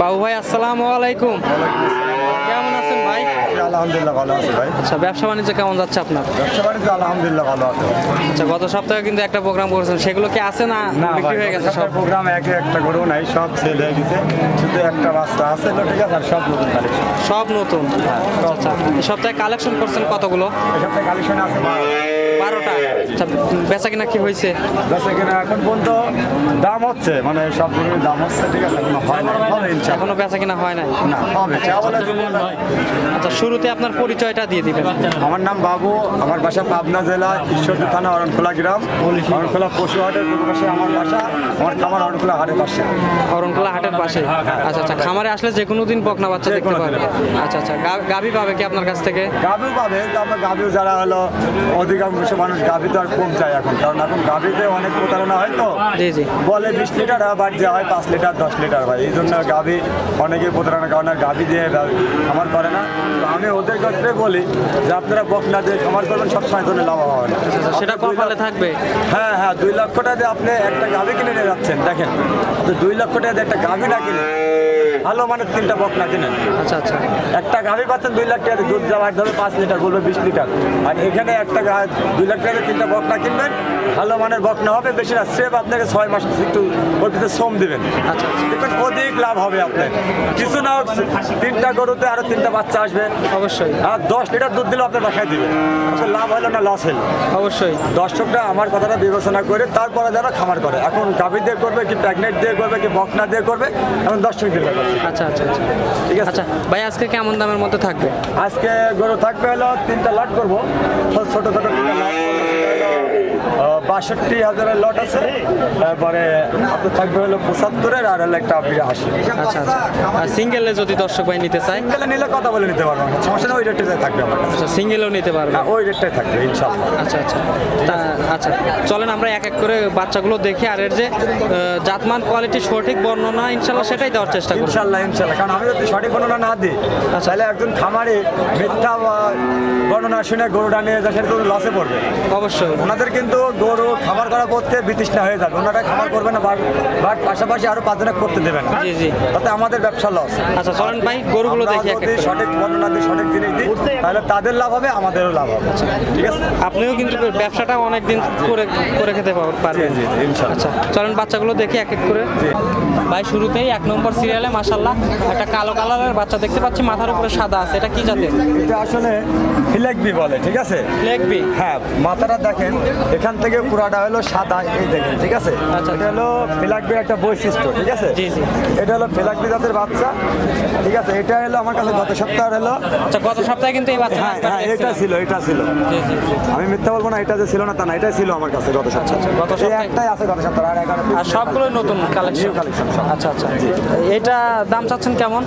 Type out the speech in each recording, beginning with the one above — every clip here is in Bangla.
বাবু ভাই আসসালামু আলাইকুম। কেমন আছেন ভাই? আলহামদুলিল্লাহ ভালো আছি ভাই। আচ্ছা, ব্যবসা বাণিজ্য কেমন যাচ্ছে আপনার? ব্যবসা বাণিজ্য আলহামদুলিল্লাহ ভালো আছে। আচ্ছা, গত সপ্তাহে কিন্তু একটা প্রোগ্রাম করেছেন, সেগুলো কি আছে না বিক্রি হয়ে গেছে সব? প্রোগ্রাম একটা গরু নাই, সব সেল হয়ে গেছে, শুধু একটা বাচ্চা আছে ঠিক আছে, আর সব নতুন কালেকশন। সব নতুন। আচ্ছা, এই সপ্তাহে কালেকশন করছেন কতগুলো? এই সপ্তাহে কালেকশন আছে 12টা। আচ্ছা, বেচা কিনা কি হয়েছে? বেচা কিনা এখন পর্যন্ত দাম হচ্ছে, মানে সব গরুর দাম হচ্ছে, ঠিক আছে, এখনো হয় না, হবে ইনশাআল্লাহ। এখনো বেচা কিনা হয় নাই? না, হবে। আচ্ছা, শুরুতে আপনার পরিচয়টা দিয়ে দিবেন। আমার নাম বাবু, আমার বাসা পাবনা জেলা ঈশ্বরদী থানা অরণখোলা গ্রাম, অরণখোলা পশু হাটের পাশে আমার বাসা, আমার খামার অরণখোলা হাটের পাশে। অরণখোলা হাটের পাশে। আচ্ছা আচ্ছা, খামারে আসলে যে কোনো দিন বকনা বাচ্চা দেখতে পাবে। আচ্ছা আচ্ছা, গাভী পাবে কি আপনার কাছ থেকে? গাভিও পাবে, তারপর গাভিও যারা হলো অধিকাংশ মানুষ গাভি তো আর কম চায় এখন, কারণ এখন গাভিতে অনেক প্রতারণা হয় তো। জি জি। বলে 20 লিটার আবার দেওয়া হয় 5 লিটার 10 লিটার ভাই, এই জন্য গাভি অনেকে প্রতারণা, কারণ আর গাভি দিয়ে খামার করে না। তো আমি ওদের ক্ষেত্রে বলি যে আপনারা বকনা দিয়ে খামার করবেন, সবসময় ধরে লাভ হবে না। সেটা কপালে থাকবে। হ্যাঁ হ্যাঁ, 2 লক্ষ টাকা দিয়ে আপনি একটা গাভি কিনে নিয়ে যাচ্ছেন, দেখেন তো 2 লক্ষ টাকা দিয়ে একটা গাভি না কিনে ভালো মানের 3টা বকনা কিনেন। আচ্ছা আচ্ছা, একটা গাভি পাচ্ছেন 2 লাখ টাকা দিয়ে, দুধ যাওয়ার ধরো 5 লিটার, বলবে 20 লিটার। আর এখানে একটা 2 লাখ টাকা দিয়ে 3টা বকনা কিনবেন, ভালো মানের বকনা হবে, বেশি না, স্রেফ আপনাকে 6 মাস একটু ওর ভিতরে শ্রম দেবেন। আচ্ছা আচ্ছা, দেখবেন অধিক লাভ হবে আপনার। কিছু না হোক 3টা গরুতে আরো 3টা বাচ্চা আসবে, অবশ্যই। আর 10 লিটার দুধ দিলেও আপনার বাসায় দিবে। আপনার লাভ হলো না লস হলো? অবশ্যই। দর্শকরা আমার কথাটা বিবেচনা করে তারপরে যারা খামার করে, এখন গাভি দিয়ে করবে কি প্রেগনেন্ট দিয়ে করবে কি বকনা দিয়ে করবে, এখন দর্শক দিয়ে করবে। আচ্ছা আচ্ছা আচ্ছা, ঠিক আছে। আচ্ছা ভাই, আজকে কেমন দামের মধ্যে থাকবে? আজকে গরু থাকবে হলো 3টা লট করবো, ছোট ছোট 3টা লট। 62,000 লট আছে, তারপরে আপনার থাকবে হলো 75-এর, আর হলো একটা 82। আচ্ছা আচ্ছা, আর সিঙ্গেলে যদি দর্শক ভাই নিতে চায়? সিঙ্গেলে নিলে কথা বলে নিতে পারবো, সমস্যা না, ওই রেটটাই থাকবে আমার কাছে। আচ্ছা, সিঙ্গেলেও নিতে পারবে? হ্যাঁ, ওই রেটটাই থাকবে ইনশাআল্লাহ। আচ্ছা আচ্ছা, আচ্ছা চলেন আমরা এক এক করে বাচ্চাগুলো দেখি, আর এর যে জাতমান কোয়ালিটি সঠিক বর্ণনা ইনশাল্লাহ সেটাই দেওয়ার চেষ্টা করব। ইনশাআল্লাহ ইনশাআল্লাহ, কারণ আমি যদি সঠিক বর্ণনা না দিই, তাহলে একজন খামারে মিথ্যা বর্ণনা শুনে গরুটা নিয়ে যায়, সেটা তো লসে পড়বে। অবশ্যই। ওনাদের কিন্তু গরু খামার করার পথে বিতৃষ্ণা হয়ে যাবে, ওনারা খামার করবে না, বাট পাশাপাশি আরো 5 জনে করতে দেবে না। জি জি, তাতে আমাদের ব্যবসা লস। আচ্ছা চলেন ভাই গরুগুলো দেখি এক এক করে। সঠিক বর্ণনা দিই, সঠিক জিনিস দিই, তাহলে তাদের লাভ হবে, আমাদেরও লাভ হবে। ঠিক আছে, আপনিও কিন্তু ব্যবসাটা অনেকদিন করে খেতে পারবেন। জি জি ইনশাআল্লাহ। আচ্ছা চলেন বাচ্চাগুলো দেখি এক এক করে। ভাই শুরুতেই 1 নম্বর সিরিয়ালে মাশাআল্লাহ একটা কালো কালারের বাচ্চা দেখতে পাচ্ছি, মাথার উপরে সাদা আছে, এটা কি জাতের? এটা আসলে ফিলেকবি বলে, ঠিক আছে। ফিলেকবি? হ্যাঁ, মাথাটা দেখেন এখান থেকে পুরাটা হলো সাদা, এই দেখেন, ঠিক আছে। আচ্ছা, এটা হলো ফিলাকবি একটা বৈশিষ্ট্য, ঠিক আছে। জি জি। এটা হলো ফিলাকবি জাতের বাচ্চা, ঠিক আছে। এটা হলো আমার কাছে গত সপ্তাহে হলো। আচ্ছা, গত সপ্তাহে কিন্তু এই বাচ্চা? হ্যাঁ হ্যাঁ, এটা ছিল। জি জি, আমি মিথ্যা বলবো না, এটা যে ছিল না তা না, এটাই ছিল আমার কাছে গত সপ্তাহে। গত সপ্তাহে একটাই আছে গত সপ্তাহে, আর 11 আর সবগুলোই নতুন কালেকশন? কালেকশন সব। আচ্ছা আচ্ছা, এটা দাম চাচ্ছেন কেমন?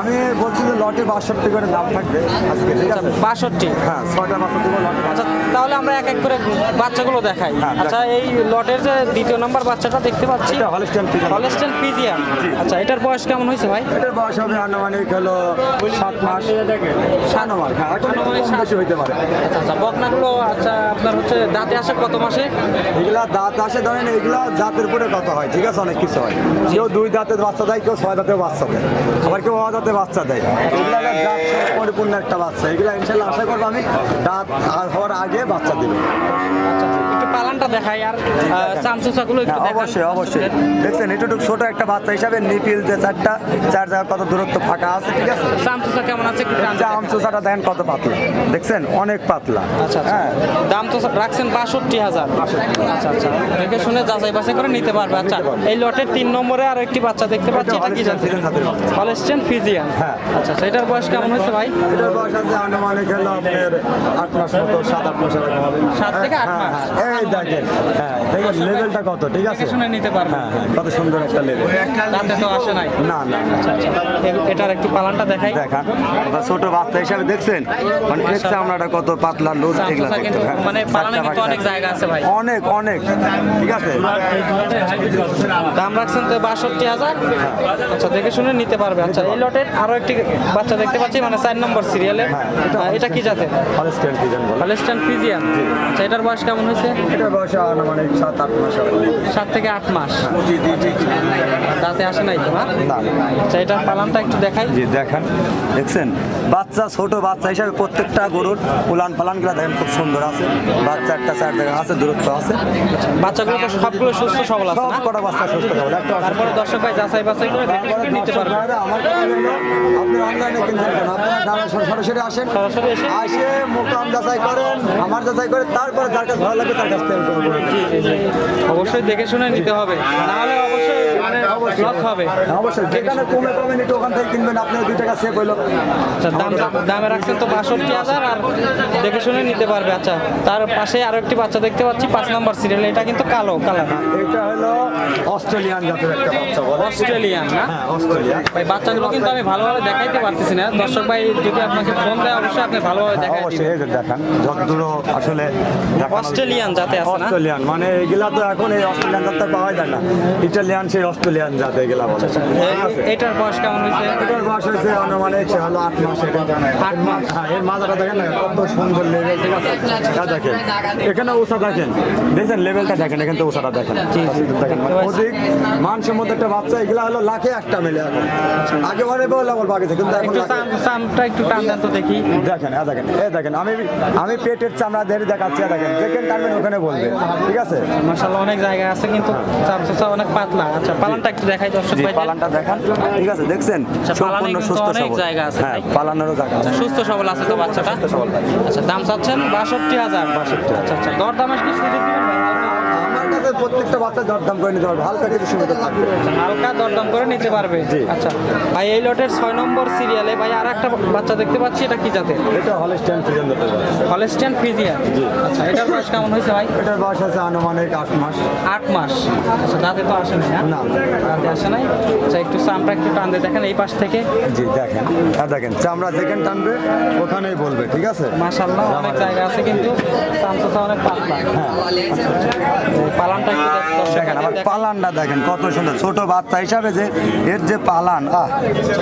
আমি বলছি যে লটে 62 করে দাম থাকবে আজকে, ঠিক আছে। 62? হ্যাঁ, 6টা 62 লটে। আচ্ছা, তাহলে আমরা এক এক করে বাচ্চাগুলো দেখাই। হ্যাঁ, আচ্ছা, এই লটের যে 2 নম্বর বাচ্চাটা দেখতে পাচ্ছি, এটা হলস্টাইন ফ্রিজিয়ান। Holstein Friesian. আচ্ছা, এটার বয়স কেমন হয়েছে ভাই? এটার বয়স হবে আনুমানিক হলো 7 মাস। 7 মাস, হ্যাঁ, এখন একটু কম বেশি হইতে পারে। আচ্ছা আচ্ছা, বকনাগুলো আচ্ছা আপনার হচ্ছে দাঁতে আসে কত মাসে? এগুলা দাঁত আসে, ধরেন এগুলা জাতের উপরে কত হয়, ঠিক আছে, অনেক কিছু হয়। কেউ 2 দাঁতের বাচ্চা দেয়, কেউ 6 দাঁতের বাচ্চা দেয়, আবার কেউ 9 দাঁতের বাচ্চা দেয়। এগুলা হলো জাত পরিপূর্ণ একটা বাচ্চা। এগুলা ইনশাল্লাহ আশা করবো আমি দাঁত হওয়ার আগে বাচ্চা দেবে। আচ্ছা, একটু পালানটা দেখাই, আর চামচুচাগুলো একটু দেখান। অবশ্যই অবশ্যই, দেখছেন এটুকু ছোট একটা বাচ্চা হিসাবে নিপিল যে 4 জায়গা কত দূরত্ব ফাঁকা আছে, ঠিক আছে। চামচুচা কেমন আছে একটু টান দেখান। চামচুচাটা দেখেন কত পাতলা, দেখছেন অনেক পাতলা। আচ্ছা আচ্ছা, হ্যাঁ, দাম তো রাখছেন 62,000। আচ্ছা আচ্ছা, দেখে শুনে যাচাই বাছাই করে নিতে পারবে। আচ্ছা, এই লটের 3 নম্বরে আর একটি বাচ্চা দেখতে পাচ্ছি, এটা কি জাতের? Holstein Friesian. হ্যাঁ। আচ্ছা আচ্ছা, এটার বয়স কেমন হয়েছে ভাই? এটার বয়স আছে আনুমানিক হলো আপনার 8 মাস মতো, 7-8 মাস এরকম হবে। 7 থেকে 8 মাস। এই দেখেন, হ্যাঁ দেখেন লেভেলটা কত, ঠিক আছে। দেখে শুনে নিতে পারবে। হ্যাঁ হ্যাঁ, কত সুন্দর একটা লেভেল। দাঁতে তো আসে নাই? না না, আচ্ছা আচ্ছা, এটার একটু পালানটা দেখাই। দেখা ছোট বাচ্চা হিসাবে দেখছেন, মানে দেখছে আমরা কত পাতলা লোড, এগুলা চামচুচা কিন্তু দেখতে মানে পালানে কিন্তু অনেক জায়গা আছে ভাই। অনেক অনেক, ঠিক আছে। দাম রাখছেন তো 62,000। আচ্ছা, দেখে শুনে নিতে পারবে। আচ্ছা, এই লটের আরো একটি বাচ্চা দেখতে পাচ্ছি, মানে 4 নম্বর সিরিয়ালে। এটা কি জাতের? হলস্টাইন ফ্রিজিয়ান বলে। Holstein Friesian. আচ্ছা, এটার বয়স কেমন হয়েছে? এটা বয়সে আনুমানিক 7-8 মাস হবে। 7 থেকে 8 মাস। দাঁতে আসে নাই তো না? না আচ্ছা, এটার পালানটা একটু দেখাই। জি দেখেন, দেখছেন বাচ্চা, ছোট বাচ্চা হিসাবে প্রত্যেকটা গরুর উলান পালানগুলো দেখেন খুব সুন্দর আছে। বাচ্চা একটা চার জায়গা আছে, দূরত্ব আছে। বাচ্চাগুলো তো সবগুলো সুস্থ সবল আছে সব না? কটা বাচ্চা সুস্থ হবে। তারপরে দর্শক ভাই যাচাই বাছাই করে দেখে শুনে নিতে পারবে। আমার কথা হলো, আপনি অনলাইনে কিনছেন কেন? আপনারা গ্রামে সরাসরি আসেন, সরাসরি এসে আসে মোকাম যাচাই করেন, আমার যাচাই করে তারপরে যার কাছে ভালো লাগবে তার কাছ থেকে করবো। অবশ্যই দেখে শুনে নিতে হবে, না হলে অবশ্যই মানে লস হবে। অবশ্যই যেখানে কমে কমে নিতে ওখান থেকে কিনবেন, আপনি 2 টাকা সেভ হইলো। আচ্ছা, দামে রাখছেন তো 62,000, আর দেখে শুনে নিতে পারবে। আচ্ছা, তার পাশে আরো একটি বাচ্চা দেখতে পাচ্ছি 5 নম্বর সিরিয়াল। এটা কিন্তু কালো কালার। এটা হলো অস্ট্রেলিয়ান জাতের একটা বাচ্চা বলে। অস্ট্রেলিয়ান না? হ্যাঁ অস্ট্রেলিয়ান। ভাই বাচ্চাগুলো কিন্তু আমি ভালোভাবে দেখাইতে পারতেছি না। দর্শক ভাই যদি আপনাকে ফোন দেয় অবশ্যই আপনি ভালোভাবে দেখাই অবশ্যই দিবেন। এই যে দেখেন যতদূর আসলে দেখানো- অস্ট্রেলিয়ান জাতে আছে না? অস্ট্রেলিয়ান মানে এগুলা তো এখন এই অস্ট্রেলিয়ান জাতটা পাওয়া যায় না। ইটালিয়ান সেই অস্ট্রেলিয়ান জাত এগুলা বলে। ঠিক আছে, এটার বয়স কেমন হয়েছে? এটার বয়স হয়েছে আনুমানিক হলো 8 মাস। এটা 8 মাস। হ্যাঁ, এর মাথাটা দেখেন না কত সুন্দর লেভেল। ঠিক আছে, এটা দেখেন এখানে উষা দেখেন, দেখেন লেভেলটা দেখেন, এখানে তো উষাটা দেখেন। দেখেন মানে অধিক মানসম্মত একটা বাচ্চা। এগুলা হলো লাখে একটা মেলে এখন। আগে অনেক লেভেল বাগেছে কিন্তু এখন একটু লাখে। চামটা একটু টান দেন তো দেখি। দেখেন দেখেন দেখেন, আমি পেটের চামড়া ধরে দেখাচ্ছি। দেখেন যেখানে টানবেন ওখানে বলবে। ঠিক আছে, মাশাআল্লাহ অনেক জায়গা আছে কিন্তু চামচা অনেক পাতলা। আচ্ছা, পালানটা একটু দেখাই দর্শক ভাই। পালানটা দেখেন। ঠিক আছে, দেখছেন পালানে সম্পূর্ণ কিন্তু সুস্থ অনেক সবল। জায়গা আছে। হ্যাঁ, পালানেরও জায়গা আছে। সুস্থ সবল আছে তো বাচ্চাটা? সুস্থ সবল ভাই। আচ্ছা, দাম চাচ্ছেন 62,000। 62,000। আচ্ছা আচ্ছা, দরদামের কি সুযোগ দিবেন ভাই? আমার কাছে প্রত্যেকটা বাচ্চা দরদাম করে নিতে পারবে, হালকা কিছু সুবিধা থাকবে। হালকা দরদাম করে নিতে পারবে। জি। আচ্ছা ভাই, এই লটের 6 নম্বর সিরিয়ালে ভাই আর একটা বাচ্চা দেখতে পাচ্ছি। এটা কি জাতের? এটা হলস্টাইন ফ্রিজিয়ান জাতের বাচ্চা। Holstein Friesian. আচ্ছা, এটার বয়স কেমন হয়েছে ভাই? এটার বয়স আছে আনুমানিক 8 মাস। 8 মাস। আচ্ছা, দাঁতে তো আসে নাই না? না। দাঁতে আসে নাই। আচ্ছা, একটু চামটা একটু টান দিয়ে দেখেন এই পাশ থেকে। জি দেখেন, দেখেন চামড়া যেখানে টানবে ওখানেই বলবে। ঠিক আছে, মাশাআল্লাহ অনেক জায়গা আছে কিন্তু চামচা অনেক পাতলা। হ্যাঁ এই পালানটা একটু দেখেন, আবার পালানটা দেখেন কত সুন্দর। ছোট বাচ্চা হিসাবে যে এর যে পালান,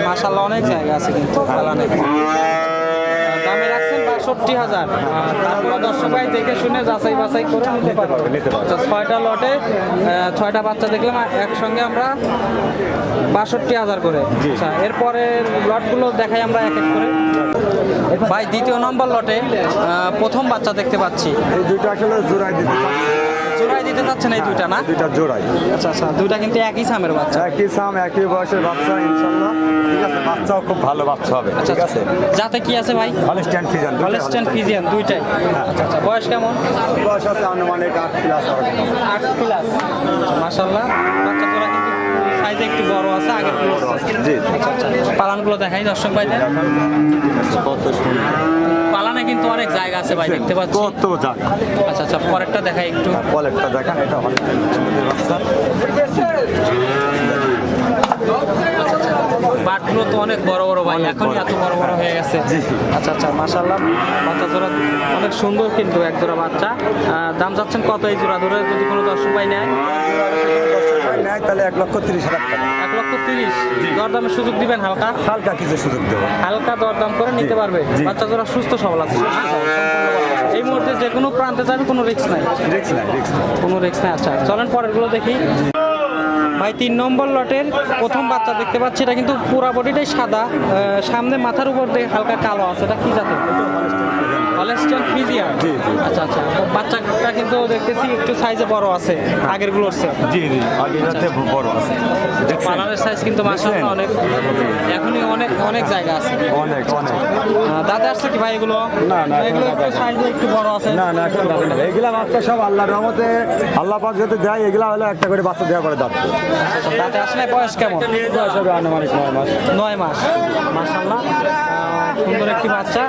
মাশাআল্লাহ অনেক জায়গা আছে কিন্তু পালানে। দামে রাখছেন 62,000। তারপরে দর্শক ভাই দেখে শুনে যাচাই বাছাই করে নিতে পারবে। আচ্ছা, 6টা লটে 6টা বাচ্চা দেখলাম একসঙ্গে আমরা 62,000 করে। আচ্ছা, এরপরে লটগুলো দেখাই আমরা এক এক করে। ভাই দ্বিতীয় নম্বর লটে প্রথম বাচ্চা দেখতে পাচ্ছি। এই দুটো আসলে জোড়াই দিতে জোড়াই দিতে চাচ্ছেন এই দুইটা না? দুইটা জোড়াই। আচ্ছা আচ্ছা, দুইটা কিন্তু একই সামের বাচ্চা। একই সাম একই বয়সের বাচ্চা ইনশাল্লাহ। ঠিক আছে, বাচ্চাও খুব ভালো বাচ্চা হবে। ঠিক আছে, যাতে কি আছে ভাই? Holstein Friesian. হলস্টাইন ফ্রিজিয়ান দুইটাই। আচ্ছা আচ্ছা, বয়স কেমন? বয়স আছে আনুমানিক 8 প্লাস হবে। 8 প্লাস। মাশাআল্লাহ বাচ্চা জোড়া কিন্তু সাইজে একটু বড় আছে আগের প্লাস। জি আচ্ছা আচ্ছা, পালানগুলো দেখাই দর্শক ভাইদের। কত সুন্দর পালানে কিন্তু অনেক জায়গা আছে ভাই, দেখতে পাচ্ছি। কত জায়গা। আচ্ছা আচ্ছা, পরেরটা দেখাই একটু। পলেটটা দেখেন, এটা হলস্টাইন ফ্রিজিয়ানের বাচ্চা। বাটগুলো তো অনেক বড় বড় ভাই, এখনই এত বড় বড় হয়ে গেছে। জি। আচ্ছা আচ্ছা, মাশাআল্লাহ বাচ্চা জোড়া অনেক সুন্দর কিন্তু এক জোড়া বাচ্চা। দাম যাচ্ছেন কত এই জোড়া ধরে যদি কোনো দর্শক ভাই নেয়? নেয় তাহলে 1,30,000 টাকা। 1,30,000। দরদামের সুযোগ দিবেন হালকা? হালকা কিছু সুযোগ দেবো। হালকা দরদাম করে নিতে পারবে। জি। বাচ্চা জোড়া সুস্থ সবল আছে। এই মুহূর্তে যে কোনো প্রান্তে যাবে, কোনো রিস্ক নাই। রিক্স নাই, রিক্স নাই। কোনো রিস্ক নাই। আচ্ছা, চলেন পরেরগুলো দেখি। ভাই 3 নম্বর লটের প্রথম বাচ্চা দেখতে পাচ্ছি। এটা কিন্তু পুরা বডিটাই সাদা, সামনে মাথার উপর দিয়ে হালকা কালো আছে। এটা কি জাতের? Holstein Friesian. জি, জি। আচ্ছা আচ্ছা, বাচ্চাটা কিন্তু দেখতেছি একটু সাইজে বড় আছে আগের গুলোর চেয়ে। জি জি, আগে যাতে বড় আছে। পালানের সাইজ কিন্তু মাশাআল্লাহ অনেক, এখনই অনেক অনেক জায়গা আছে। অনেক অনেক। দাদা আসছে কি ভাই এগুলো? না, না, এগুলো এখনো একটু সাইজে একটু বড় আছে। না না, এখন দাঁড়াবে না। এগুলা বাচ্চা সব আল্লাহর রহমতে, আল্লাহ পাক যাতে দেয়, এগুলা হলো একটা করে বাচ্চা দেওয়া করে দাঁত। দাঁতে আসলে বয়স কেমন? বয়স হবে আনুমানিক 9 মাস। 9 মাস। মাশাআল্লাহ সুন্দর একটি বাচ্চা।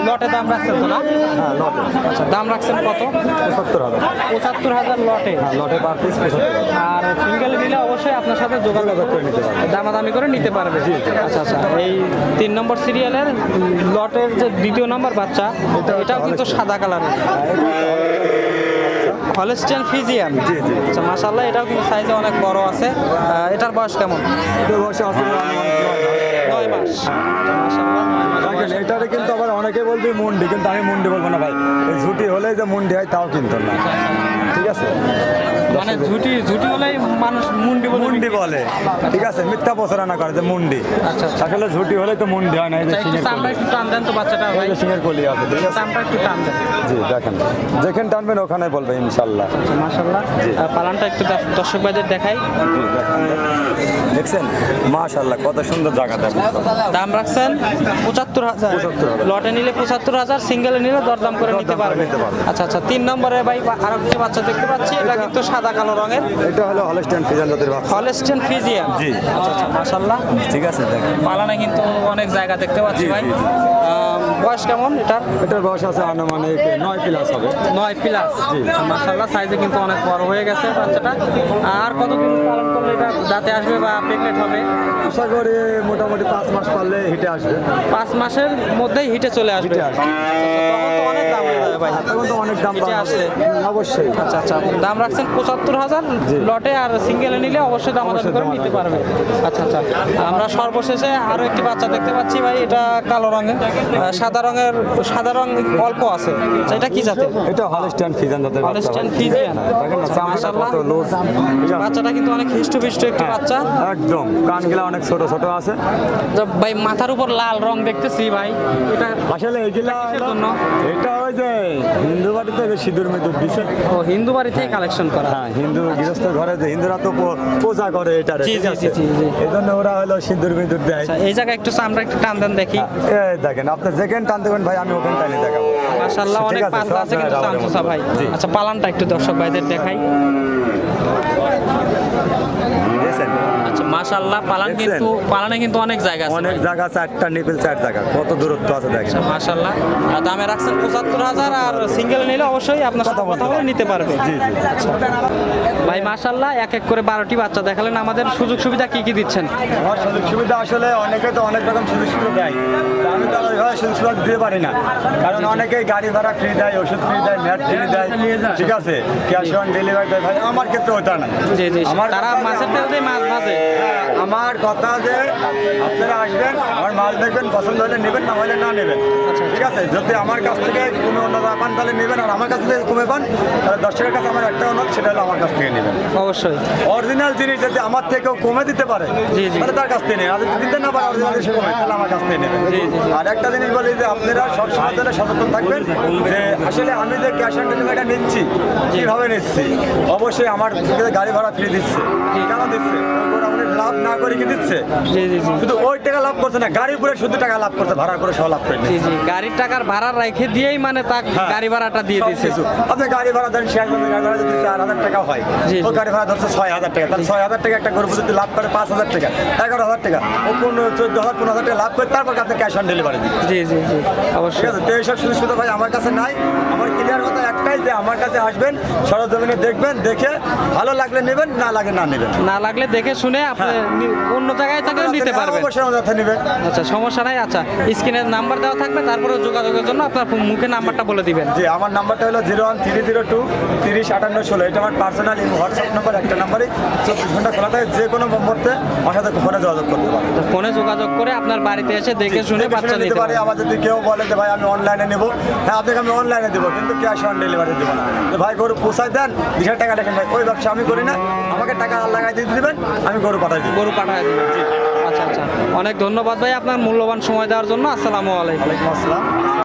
লটে দাম রাখছেন তো না? হ্যাঁ, লটে আচ্ছা, দাম রাখছেন কত? 75,000। 75,000 লটে। হ্যাঁ, লটে পার পিস 75,000। আর সিঙ্গেল নিলে অবশ্যই আপনার সাথে যোগাযোগ করে নিতে পারবে। দামাদামি করে নিতে পারবে। আচ্ছা আচ্ছা, এই 3 নম্বর সিরিয়ালের লটের যে দ্বিতীয় নম্বর বাচ্চা, এটাও কিন্তু সাদা কালারের। Holstein Friesian. জি জি। আচ্ছা, মাশাআল্লাহ এটাও কিন্তু সাইজে অনেক বড় আছে। এটার বয়স কেমন? এটার বয়স আছে আনুমানিক 9 মাস। 9 মাস। বয়স। মাশাআল্লাহ। দেখেন এটারে কিন্তু আবার অনেকে বলবে মুন্ডি, কিন্তু আমি মুন্ডি বলবো না ভাই, এই ঝুটি হলেই যে মুন্ডি হয় তাও কিন্তু না, ঠিক আছে? মানে ঝুটি হলেই মানুষ মুন্ডি বলে মুন্ডি বলে, ঠিক আছে, মিথ্যা প্রচারণা করে যে মুন্ডি। আচ্ছা, আচ্ছা। আসলে ঝুটি হলেই তো মুন্ডি হয় না। এই যে একটু সিংহের চামড়া কলি, একটু টান দেন তো বাচ্চাটা ভাই, এই যে সিংহের কলি আছে, ঠিক আছে? চামড়া একটু টান দেন। জি দেখেন, যেখানে টানবেন ওখানে বলবে ইনশাল্লাহ। মাশাআল্লাহ। পালানটা একটু দর্শক ভাইদের দেখাই। জি দেখেন, দেখছেন মাশাআল্লাহ কত সুন্দর জায়গা। দেখেন দাম রাখছেন 75,000, 75,000 লটে নিলে 75,000, সিঙ্গেলে নিলে দরদাম করে নিতে পারবে। নিতে পারবে। আচ্ছা আচ্ছা, 3 নম্বরে ভাই আর একটা বাচ্চা দেখতে পাচ্ছি, এটা কিন্তু সাদা কালো রঙের এটা হলো হলস্টাইন ফ্রিজিয়ান জাতের বাচ্চা। Holstein Friesian. জি। আচ্ছা আচ্ছা, মাশাআল্লাহ। ঠিক আছে, দেখেন পালানে কিন্তু অনেক জায়গা দেখতে পাচ্ছি জি, ভাই। জি, জি। বয়স কেমন এটার? এটার বয়স আছে আনুমানিক 9 প্লাস হবে। 9 প্লাস। জি। মাশাআল্লাহ, সাইজে কিন্তু অনেক বড় হয়ে গেছে বাচ্চাটা। আর কতদিন পালন করলে এটা দাঁতে আসবে বা প্রেগনেন্ট হবে? আশা করি মোটামুটি 5 মাস পারলে হিটে আসবে। 5 মাসের মধ্যেই হিটে চলে আসবে। হিটে আসবে। তখন তো অনেক দাম হয়ে যাবে ভাই। এখন তো অনেক দাম হিটে বাড়বে। আসলে। অবশ্যই। আচ্ছা আচ্ছা, দাম রাখছেন 75,000, জি। লটে আর সিঙ্গেলে নিলে অবশ্যই দাম অবশ্যই করে দাম নিতে আদায় পারবে। আচ্ছা আচ্ছা, আমরা সর্বশেষে আরো একটি বাচ্চা দেখতে পাচ্ছি ভাই, এটা কালো রঙের, সাদা রং অল্প আছে। আচ্ছা, এটা কি জাতের? এটা হলস্টাইন ফ্রিজিয়ান জাতের বাচ্চা। Holstein Friesian. দেখেন না চামড়াটা মাশাআল্লাহ। কত লুজ। ঠিক আছে? বাচ্চাটা কিন্তু অনেক হিষ্টপিষ্ট একটি বাচ্চা। একদম কানগুলা অনেক ছোট ছোট আছে। যা ভাই মাথার উপর লাল রং দেখতেছি ভাই, এটা আসলে এগুলা কিসের জন্য? এটা ওই যে হিন্দু বাড়িতে যে সিঁদুর মিঁদুর দিছে। ও হিন্দু বাড়ি থেকে কালেকশন করা। হ্যাঁ, হিন্দু গৃহস্থ ঘরে যে হিন্দুরা তো পূজা করে এটারে, জি, ঠিক জি, আছে? জি, জি। এই জন্য ওরা হলো সিঁদুর মিঁদুর দেয়। আচ্ছা, এই জায়গায় একটু চামড়া একটু টান দেন দেখি। এই দেখেন, আপনি যেখানে টান দেবেন ভাই আমি ওখানে টানে দেখাবো। মাশাআল্লাহ, ঠিক অনেক আছে, পাতলা সব আছে কিন্তু জায়গায় চামচুসা ভাই। জি। আচ্ছা, পালানটা একটু দর্শক ভাইদের দেখাই। দেখছেন? আচ্ছা, মাশাআল্লাহ, দেখছেন? পালানে কিন্তু অনেক জায়গা আছে অনেক ভাই। জায়গা, 4টা নিপিল 4 জায়গা, কত দূরত্ব আছে দেখেন। আচ্ছা, মাশাআল্লাহ। আর দামে রাখছেন 75,000, আর সিঙ্গেল নিলে অবশ্যই আপনার সাথে কথা বলে নিতে পারবে। জি জি ভাই মাশাআল্লাহ, এক এক করে 12টি বাচ্চা দেখালেন। আমাদের সুযোগ সুবিধা কি কি দিচ্ছেন? আমার সুযোগ সুবিধা আসলে অনেকে তো অনেক রকম সুযোগ সুবিধা দেয়, তা আমি তো আর ওইভাবে সুযোগ সুবিধা দিতে পারি না, কারণ অনেকেই গাড়ি ভাড়া ফ্রি দেয়, ওষুধ ফ্রি দেয়, ম্যাট ফ্রি দেয়, ঠিক আছে, ক্যাশ অন ডেলিভারি দেয়। ভাই আমার ক্ষেত্রে ওটা নাই। জি জি, আমার তারা কথা- মাছের তেল দিয়ে মাছ ভাজে। আমার কথা যে আপনারা আসবেন, আমার মাল দেখবেন, পছন্দ হলে নেবেন, না হলে না নেবেন, ঠিক আছে? যদি আমার কাছ থেকে কমে অন্য পান তাহলে নেবেন, আর আমার কাছ থেকে কমে পান তাহলে দর্শকের কাছে আমার একটা অনুরোধ, সেটা হলো আমার কাছ থেকে নেবেন। অবশ্যই। অরিজিনাল জিনিস যদি আমার থেকেও কমে দিতে পারে জি, জি। তাহলে তার কাছ থেকে নেবেন, আর যদি দিতে না পারে অরিজিনাল জিনিস কমে তাহলে আমার কাছ থেকে নেবেন। জি, জি, জি। আর একটা জিনিস বলি যে আপনারা সবসময় জন্য সচেতন থাকবেন যে আসলে আমি যে ক্যাশ অন ডেলিভারিটা নিচ্ছি কীভাবে নিচ্ছি। অবশ্যই আমার থেকে গাড়ি ভাড়া ফ্রি দিচ্ছে, কেন দিচ্ছে? ওরা অনেক লাভ না করে কি দিচ্ছে? জি জি জি। শুধু ওই টাকা লাভ করছে না, গাড়ির উপরে শুধু টাকা লাভ করছে, ভাড়া করে সহ লাভ করে জি জি, গাড়ির টাকার ভাড়া রেখে দিয়েই মানে তা হ্যাঁ। গাড়ি ভাড়াটা দিয়ে দিচ্ছে। কিছু আপনি গাড়ি ভাড়া দেন, শেয়ার করবেন, গাড়ি ভাড়া যদি 4,000 টাকা হয়, জি, ও জি। গাড়ি ভাড়া ধরছে 6,000 টাকা, তাহলে 6,000 টাকা একটা গরু যদি লাভ করে 5,000 টাকা, 11,000 টাকা, ও 14,000 15,000 টাকা লাভ করে তারপর আপনি ক্যাশ অন ডেলিভারি দিন, জি জি জি, ঠিক অবশ্যই। আছে? তো এইসব সুযোগ সুবিধা ভাই আমার কাছে নাই। আমার ক্লিয়ার কথা একটাই যে আমার কাছে আসবেন, সরজমিনে দেখবেন, দেখে ভালো লাগলে নেবেন, না লাগে না নেবেন। না লাগলে দেখে শুনে আপনি অন্য জায়গায় থেকেও নিতে পারবেন। অবশ্যই আমার কাছে নেবেন। আচ্ছা, সমস্যা নাই। আচ্ছা, স্ক্রিনের নাম্বার দেওয়া থাকবে, তারপরে যোগাযোগের জন্য আপনার মুখে নাম্বারটা বলে দিবেন। জি, আমার নাম্বারটা হলো 01302 30 58 16। এটা আমার পার্সোনাল হোয়াটসঅ্যাপ নাম্বার, একটা নাম্বারই 24 ঘন্টা খোলা থাকে, যে কোনো মুহূর্তে আমার সাথে ফোনে যোগাযোগ করতে পারেন। তো ফোনে যোগাযোগ করে আপনার বাড়িতে এসে দেখে শুনে দেখে বাচ্চা শুনে নিতে পারি। পারেন। আবার যদি কেউ বলে যে ভাই আমি অনলাইনে নেবো, হ্যাঁ আপনাকে আমি অনলাইনে দেবো, কিন্তু ক্যাশ অন ডেলিভারি দেবো না। তো ভাই গরু পোষায় দেন, 20,000 টাকা রাখেন, ভাই ওই ব্যবসা আমি করি না, আমাকে টাকা লাগাই দিয়ে দিবেন, আমি গরু পাঠাই দিই। গরু পাঠায় দিবেন। আচ্ছা আচ্ছা, অনেক ধন্যবাদ ভাই আপনার মূল্যবান সময় দেওয়ার জন্য। আসসালামু আলাইকুম। ওয়ালাইকুম আসসালাম।